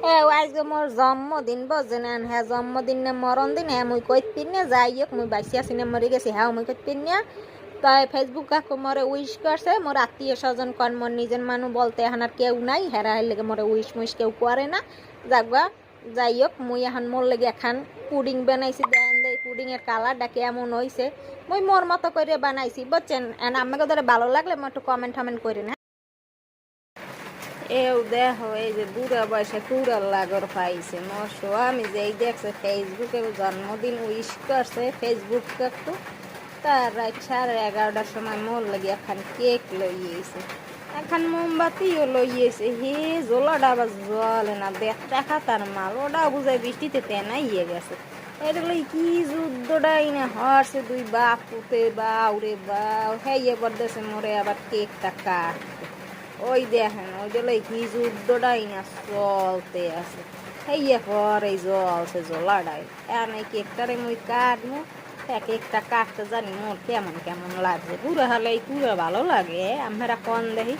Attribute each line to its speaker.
Speaker 1: আজকে মোর জন্মদিন বুঝছেন হ্যাঁ জন্মদিন না মরণ দিন হ্যাঁ মুই কইত পিন না যাই হোক মুই বাইসি আছি না মরে গেছি হ্যাঁ মুই কইত পিন না তাই ফেসবুক কাকু মরে উইশ করছে মোর আত্মীয় স্বজন কন মোর নিজের মানুষ বলতে এখন আর কেউ নাই হেরা লেগে মরে উইশ মুইশ কেউ করে না যাকবা যাই হোক মুই এখন মোর লেগে এখন পুডিং বানাইছি দেন দেই পুডিং এর কালারটা কেমন হয়েছে মুই মোর মতো করে বানাইছি বুঝছেন আমাকে ধরে ভালো লাগলে মই একটু কমেন্ট টমেন্ট করেন। দেখো এই যে বুড়া বয়সে কুড়াল লাগর পাইছে মোর স্বামী যে এই দেখছে ফেসবুকে জন্মদিন উইশ করছে ফেসবুক একটু তার রাত 11:30টার সময় মোর লাগে এখন কেক লইয়েছে এখন মোমবাতিও লইয়েছে হে জোলাটা আবার জলে না দেখা তার মাল ওটা বুঝায় বৃষ্টিতে তেনাইয়ে গেছে এটা কি যুদ্ধটাই না হরছে দুই বাপ পুতে বাউরে বাউ হেয়ে পড়তেছে মোরে আবার কেকটা কাটতে ওই দেখেন ওই জলে কি যুদ্ধটাই না চলতে আছে হেয়ে পরে জলছে জলাডাই এখন এই কেকটারে মুই কাটবো কেকটা কাটতে জানি মোর কেমন কেমন লাগছে পুরো হলে পুরো ভালো লাগে আমরা কন দেখি